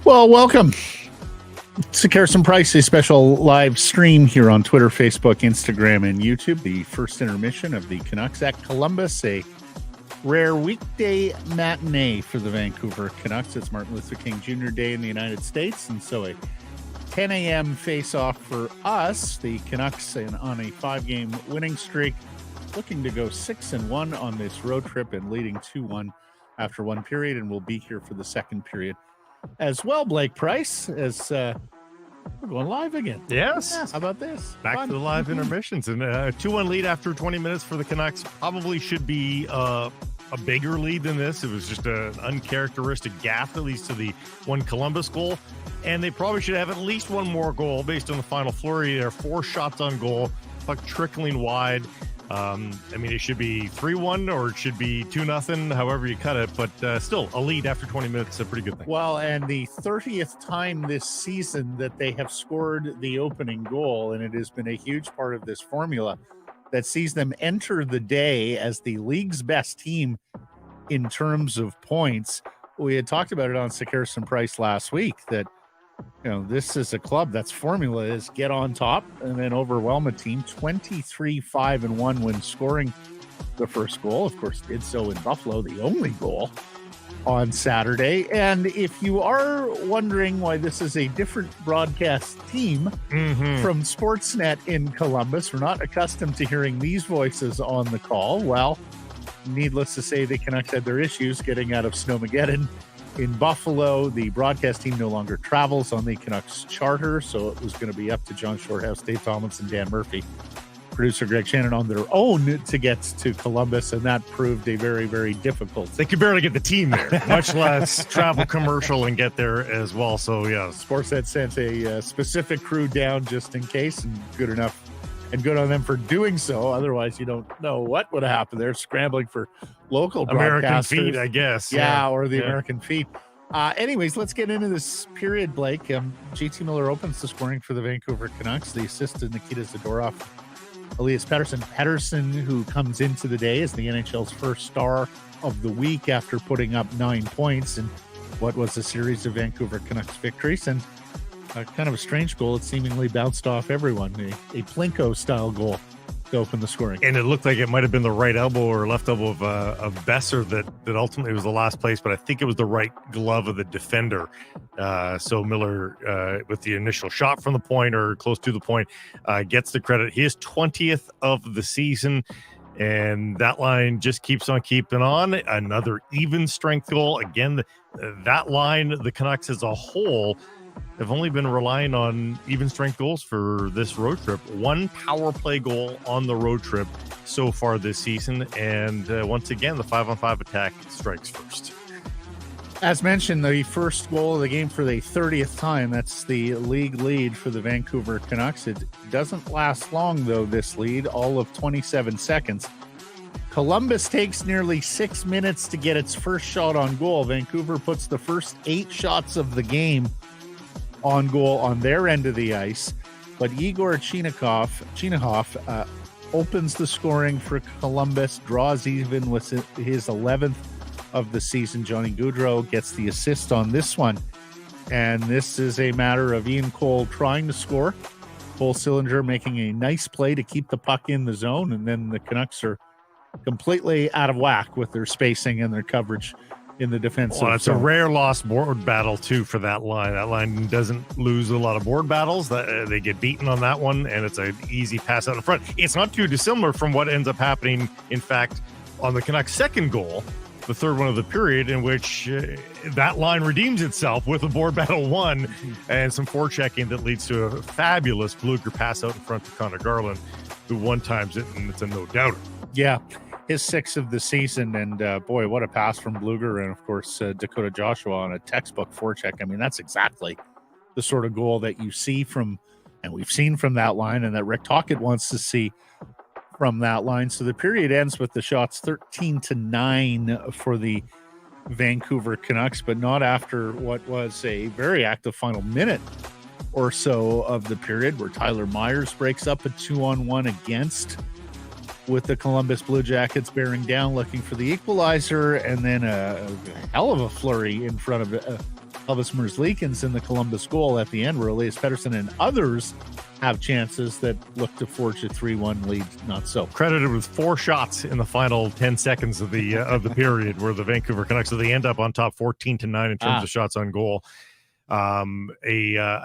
Well, welcome. Sekeres and Price, a special live stream here on Twitter, Facebook, Instagram, and YouTube. The first intermission of the Canucks at Columbus, a rare weekday matinee for the Vancouver Canucks. It's Martin Luther King Jr. Day in the United States, and so a 10 a.m. face-off for us. The Canucks on a 5-game winning streak, looking to go 6-1 on this road trip and leading 2-1 after one period, and we'll be here for the second period as well. Blake Price, as we're going live again. Yes. Yeah, how about this? Back Fun. to the live intermissions. And a 2-1 lead after 20 minutes for the Canucks probably should be a bigger lead than this. It was just an uncharacteristic gaffe that leads to the one Columbus goal. And they probably should have at least one more goal based on the final flurry. There are 4 shots on goal, puck trickling wide. It should be 3-1 or it should be 2-0, however you cut it, but still a lead after 20 minutes is a pretty good thing. Well, and the 30th time this season that they have scored the opening goal, and it has been a huge part of this formula that sees them enter the day as the league's best team in terms of points. We had talked about it on Sekeres and Price last week that, this is a club that's formula is get on top and then overwhelm a team. 23-5-1 when scoring the first goal. Of course, did so in Buffalo, the only goal on Saturday. And if you are wondering why this is a different broadcast team from Sportsnet in Columbus, we're not accustomed to hearing these voices on the call. Well, needless to say, the Canucks had their issues getting out of Snowmageddon in Buffalo. The broadcast team no longer travels on the Canucks charter, so it was going to be up to John Shorthouse, Dave Tomlinson, Dan Murphy, producer Greg Shannon on their own to get to Columbus, and that proved a very, very difficult. They could barely get the team there, much less travel commercial and get there as well. So, yeah. Sportsnet sent a specific crew down just in case, and good enough. And good on them for doing so. Otherwise, you don't know what would have happened. They're scrambling for local American feed, I guess. Yeah, or the American feed. Anyways, let's get into this period, Blake. JT Miller opens the scoring for the Vancouver Canucks. The assist to Nikita Zadorov. Elias Patterson, who comes into the day as the NHL's first star of the week after putting up 9 points in what was a series of Vancouver Canucks victories. And kind of a strange goal. It seemingly bounced off everyone. A Plinko-style goal to open the scoring. And it looked like it might have been the right elbow or left elbow of Besser that ultimately was the last place, but I think it was the right glove of the defender. So Miller, with the initial shot from the point or close to the point, gets the credit. His 20th of the season, and that line just keeps on keeping on. Another even strength goal. Again, that line, the Canucks as a whole, have only been relying on even strength goals for this road trip. 1 power play goal on the road trip so far this season. And once again, the 5-on-5 attack strikes first. As mentioned, the first goal of the game for the 30th time. That's the league lead for the Vancouver Canucks. It doesn't last long, though, this lead, all of 27 seconds. Columbus takes nearly 6 minutes to get its first shot on goal. Vancouver puts the first 8 shots of the game on goal on their end of the ice, but Igor Chinakhov opens the scoring for Columbus, draws even with his 11th of the season. Johnny Gaudreau gets the assist on this one, and this is a matter of Ian Cole trying to score. Cole Sillinger making a nice play to keep the puck in the zone, and then the Canucks are completely out of whack with their spacing and their coverage in the defense. Well, it's a rare lost board battle too for that line. That line doesn't lose a lot of board battles. They get beaten on that one, and it's an easy pass out in front. It's not too dissimilar from what ends up happening, in fact, on the Canucks' second goal, the third one of the period, in which that line redeems itself with a board battle one and some forechecking that leads to a fabulous Bluger pass out in front to Connor Garland, who one-times it, and it's a no-doubter. Yeah. His 6th of the season, and boy, what a pass from Bluger, and of course Dakota Joshua on a textbook forecheck. I mean, that's exactly the sort of goal that you see from, and we've seen from that line, and that Rick Tocchet wants to see from that line. So the period ends with the shots 13-9 for the Vancouver Canucks, but not after what was a very active final minute or so of the period, where Tyler Myers breaks up a 2-on-1 against, with the Columbus Blue Jackets bearing down, looking for the equalizer, and then a hell of a flurry in front of Elvis Merzlikins in the Columbus goal at the end, where Elias Pettersson and others have chances that look to forge a 3-1 lead. Not so. Credited with 4 shots in the final 10 seconds of the period, where the Vancouver Canucks, so they end up on top 14-9 in terms of shots on goal. A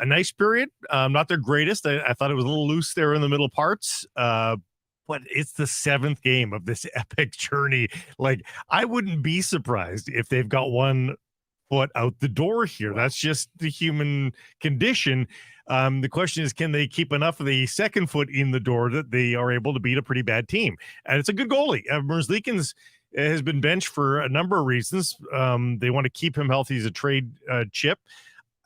nice period, not their greatest. I thought it was a little loose there in the middle parts, but it's the 7th game of this epic journey. Like, I wouldn't be surprised if they've got one foot out the door here. That's just the human condition. The question is, can they keep enough of the second foot in the door that they are able to beat a pretty bad team? And it's a good goalie. Merzlikins has been benched for a number of reasons. They want to keep him healthy as a trade chip.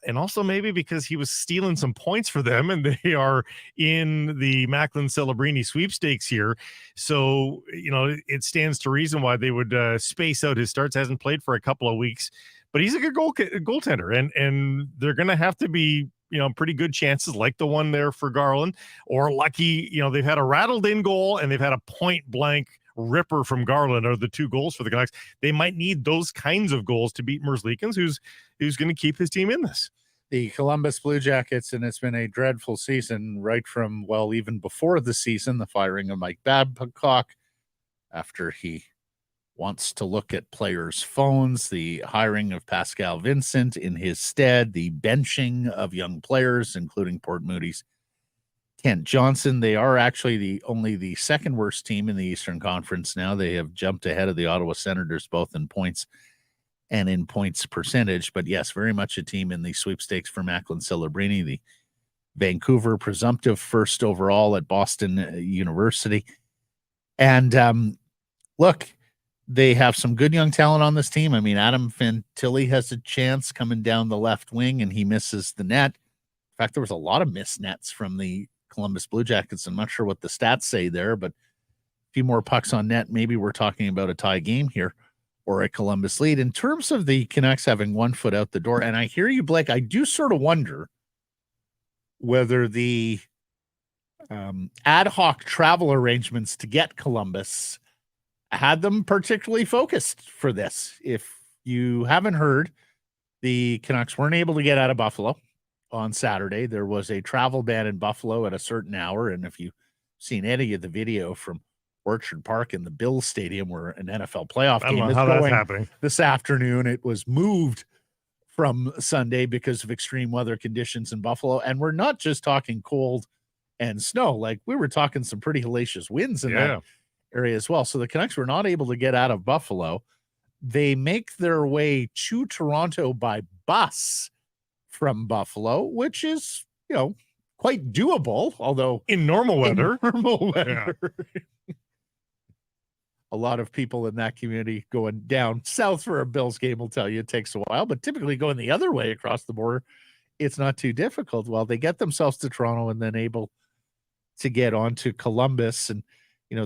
And also maybe because he was stealing some points for them, and they are in the Macklin Celebrini sweepstakes here. So, it stands to reason why they would space out his starts. Hasn't played for a couple of weeks, but he's a good goaltender. And they're going to have to be, pretty good chances like the one there for Garland, or lucky, they've had a rattled in goal and they've had a point blank ripper from Garland are the 2 goals for the Canucks. They might need those kinds of goals to beat Merzlikins, who's going to keep his team in this. The Columbus Blue Jackets, and it's been a dreadful season right from, even before the season, the firing of Mike Babcock after he wants to look at players' phones, the hiring of Pascal Vincent in his stead, the benching of young players, including Port Moody's Kent Johnson. They are actually only the second worst team in the Eastern Conference now. They have jumped ahead of the Ottawa Senators, both in points and in points percentage. But yes, very much a team in the sweepstakes for Macklin Celebrini, the Vancouver presumptive first overall at Boston University. And look, they have some good young talent on this team. I mean, Adam Fantilli has a chance coming down the left wing, and he misses the net. In fact, there was a lot of missed nets from the Columbus Blue Jackets. I'm not sure what the stats say there, but a few more pucks on net. Maybe we're talking about a tie game here or a Columbus lead. In terms of the Canucks having 1 foot out the door, and I hear you, Blake, I do sort of wonder whether the ad hoc travel arrangements to get Columbus had them particularly focused for this. If you haven't heard, the Canucks weren't able to get out of Buffalo on Saturday. There was a travel ban in Buffalo at a certain hour. And if you've seen any of the video from Orchard Park in the Bills Stadium, where an NFL playoff game is going this afternoon, it was moved from Sunday because of extreme weather conditions in Buffalo. And we're not just talking cold and snow. Like, we were talking some pretty hellacious winds in that area as well. So the Canucks were not able to get out of Buffalo. They make their way to Toronto by bus from Buffalo, which is, quite doable, although in normal weather. A lot of people in that community going down south for a Bills game will tell you it takes a while, but typically going the other way across the border, it's not too difficult. Well, they get themselves to Toronto and then able to get on to Columbus. And,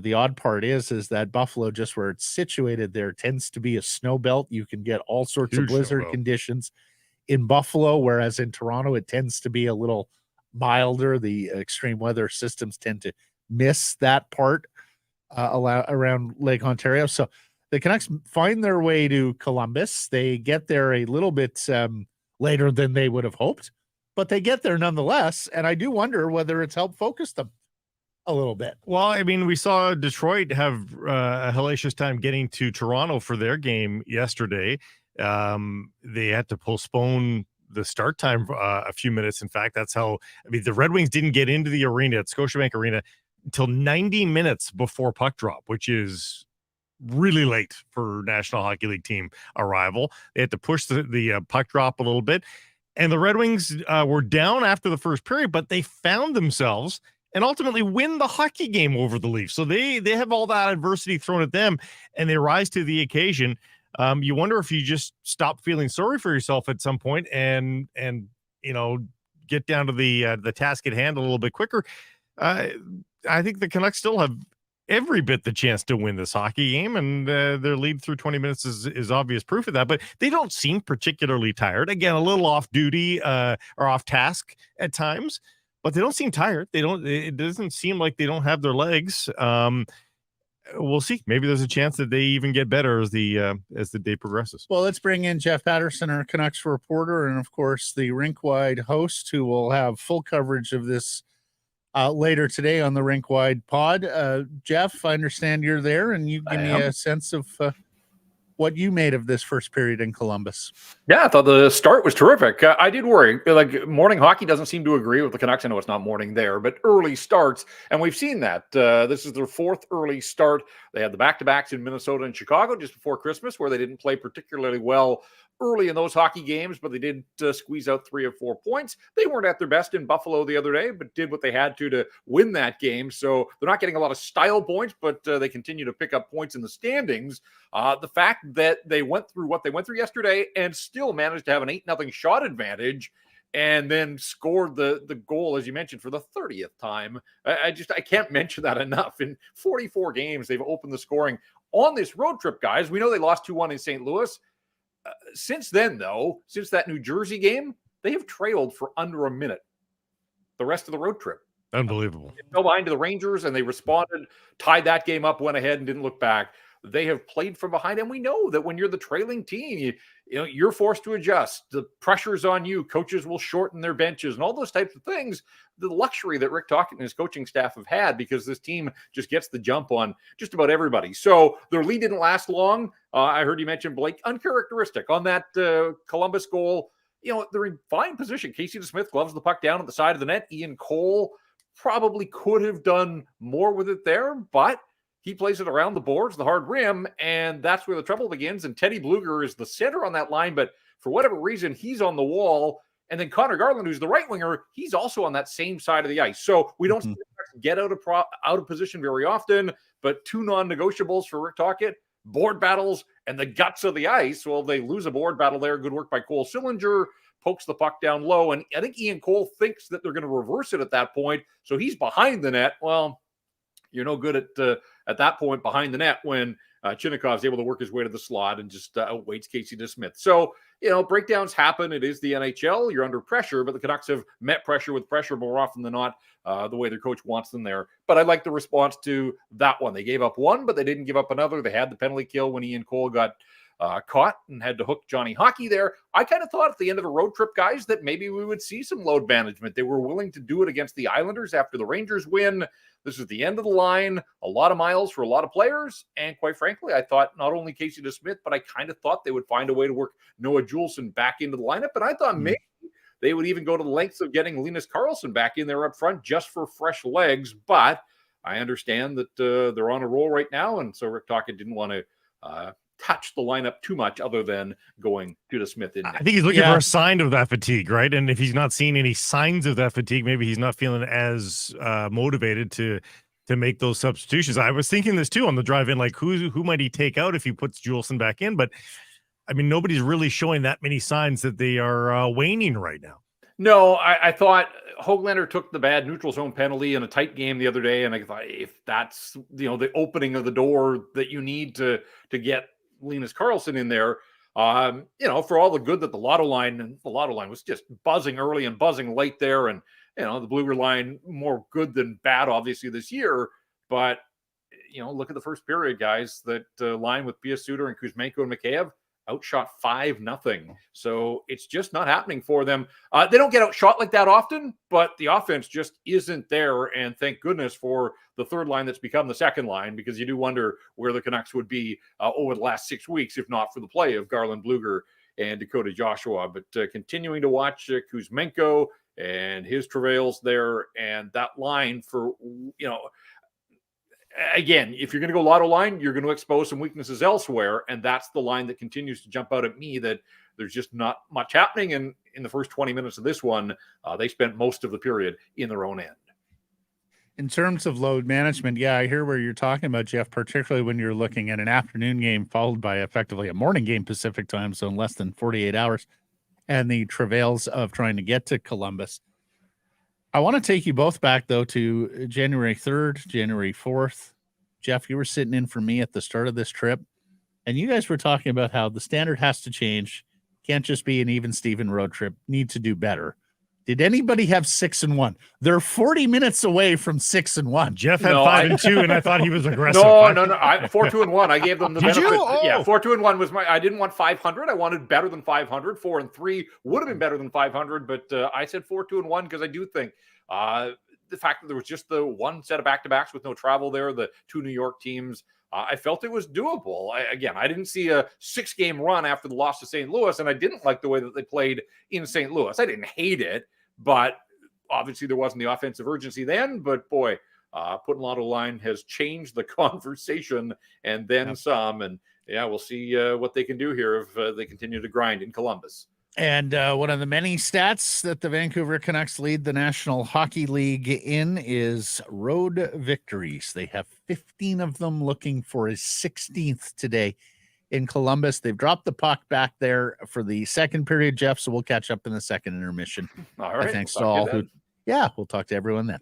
the odd part is that Buffalo, just where it's situated there, tends to be a snow belt. You can get all sorts of blizzard conditions in Buffalo, whereas in Toronto, it tends to be a little milder. The extreme weather systems tend to miss that part around Lake Ontario. So the Canucks find their way to Columbus. They get there a little bit later than they would have hoped, but they get there nonetheless. And I do wonder whether it's helped focus them a little bit. Well, I mean, we saw Detroit have a hellacious time getting to Toronto for their game yesterday. They had to postpone the start time a few minutes. In fact, that's how, the Red Wings didn't get into the arena at Scotiabank Arena until 90 minutes before puck drop, which is really late for National Hockey League team arrival. They had to push the puck drop a little bit. And the Red Wings were down after the first period, but they found themselves and ultimately win the hockey game over the Leafs. So they have all that adversity thrown at them, and they rise to the occasion. You wonder if you just stop feeling sorry for yourself at some point and get down to the task at hand a little bit quicker. I think the Canucks still have every bit the chance to win this hockey game, and their lead through 20 minutes is obvious proof of that. But they don't seem particularly tired. Again, a little off duty or off task at times, but they don't seem tired. It doesn't seem like they don't have their legs. we'll see. Maybe there's a chance that they even get better as the day progresses. Well, let's bring in Jeff Patterson, our Canucks reporter, and of course the rink-wide host, who will have full coverage of this later today on the rink-wide pod. Jeff, I understand you're there, and you give me a sense of what you made of this first period in Columbus. Yeah, I thought the start was terrific. I did worry. Like, morning hockey doesn't seem to agree with the Canucks. I know it's not morning there, but early starts, and we've seen that. This is their fourth early start. They had the back-to-backs in Minnesota and Chicago just before Christmas, where they didn't play particularly well early in those hockey games, but they did squeeze out 3 or 4 points. They weren't at their best in Buffalo the other day, but did what they had to win that game. So they're not getting a lot of style points, but they continue to pick up points in the standings. The fact that they went through what they went through yesterday and still managed to have an 8-0 shot advantage and then scored the goal, as you mentioned, for the 30th time. I can't mention that enough. In 44 games, they've opened the scoring on this road trip, guys. We know they lost 2-1 in St. Louis. Since then, though, since that New Jersey game, they have trailed for under a minute the rest of the road trip. Unbelievable. They fell behind to the Rangers, and they responded, tied that game up, went ahead, and didn't look back. They have played from behind, and we know that when you're the trailing team, you're forced to adjust. The pressure's on you. Coaches will shorten their benches and all those types of things. The luxury that Rick Tocchet and his coaching staff have had, because this team just gets the jump on just about everybody. So their lead didn't last long. I heard you mention Blake, uncharacteristic on that Columbus goal. They're in fine position. Casey DeSmith gloves the puck down at the side of the net. Ian Cole probably could have done more with it there, but he plays it around the boards, the hard rim, and that's where the trouble begins. And Teddy Bluger is the center on that line, but for whatever reason, he's on the wall. And then Connor Garland, who's the right winger, he's also on that same side of the ice. So we don't get out of position very often, but 2 non-negotiables for Rick Tocchet: board battles and the guts of the ice. Well, they lose a board battle there. Good work by Cole Sillinger. Pokes the puck down low, and I think Ian Cole thinks that they're going to reverse it at that point. So he's behind the net. Well, you're no good at that point behind the net when Chinnikov's able to work his way to the slot and just outweights Casey DeSmith. So, breakdowns happen. It is the NHL. You're under pressure, but the Canucks have met pressure with pressure more often than not, the way their coach wants them there. But I like the response to that one. They gave up one, but they didn't give up another. They had the penalty kill when Ian Cole got caught and had to hook Johnny Hockey there. I kind of thought at the end of a road trip, guys, that maybe we would see some load management. They were willing to do it against the Islanders after the Rangers win. This is the end of the line, a lot of miles for a lot of players. And quite frankly, I thought not only Casey DeSmith, but I kind of thought they would find a way to work Noah Juleson back into the lineup. And I thought maybe they would even go to the lengths of getting Linus Karlsson back in there up front just for fresh legs. But I understand that they're on a roll right now. And so Rick Tocchet didn't want to touch the lineup too much other than going to DeSmith. I think he's looking for a sign of that fatigue, right? And if he's not seeing any signs of that fatigue, maybe he's not feeling as motivated to make those substitutions. I was thinking this too on the drive in, like who might he take out if he puts Juleson back in? But I mean, nobody's really showing that many signs that they are waning right now. No, I thought Höglander took the bad neutral zone penalty in a tight game the other day, and I thought if that's the opening of the door that you need to get Linus Karlsson in there, for all the good that the lotto line was just buzzing early and buzzing late there, and the Bluger line more good than bad obviously this year, but look at the first period, guys. That line with Pia Suter and Kuzmenko and Mikheyev outshot 5-0. So it's just not happening for them. They don't get outshot like that often, but the offense just isn't there. And thank goodness for the third line that's become the second line, because you do wonder where the Canucks would be over the last 6 weeks, if not for the play of Garland Bluger and Dakota Joshua. But continuing to watch Kuzmenko and his travails there, and that line for, again, if you're going to go lotto line, you're going to expose some weaknesses elsewhere. And that's the line that continues to jump out at me, that there's just not much happening. And in the first 20 minutes of this one, they spent most of the period in their own end. In terms of load management, I hear where you're talking about, Jeff, particularly when you're looking at an afternoon game followed by effectively a morning game Pacific time, so in less than 48 hours, and the travails of trying to get to Columbus. I want to take you both back, though, to January 3rd, January 4th. Jeff, you were sitting in for me at the start of this trip, and you guys were talking about how the standard has to change. Can't just be an even Steven road trip. Need to do better. Did anybody have 6-1? They're 40 minutes away from 6-1. Jeff had No, 5-2, and I thought he was aggressive. No. 4-2-1. I gave them the Did benefit. you? Oh. Yeah, 4-2-1 was I didn't want 500. I wanted better than 500. 4-3 would have been better than 500, but I said 4-2-1 because I do think the fact that there was just the one set of back-to-backs with no travel there, the two New York teams, I felt it was doable. I didn't see a 6-game run after the loss to St. Louis, and I didn't like the way that they played in St. Louis. I didn't hate it, but obviously there wasn't the offensive urgency then. But boy, putting Lotto line has changed the conversation and then some. And yeah, we'll see what they can do here if they continue to grind in Columbus. And one of the many stats that the Vancouver Canucks lead the National Hockey League in is road victories. They have 15 of them, looking for a 16th today in Columbus. They've dropped the puck back there for the second period, Jeff, so we'll catch up in the second intermission. All right. Thanks to all who, we'll talk to everyone then.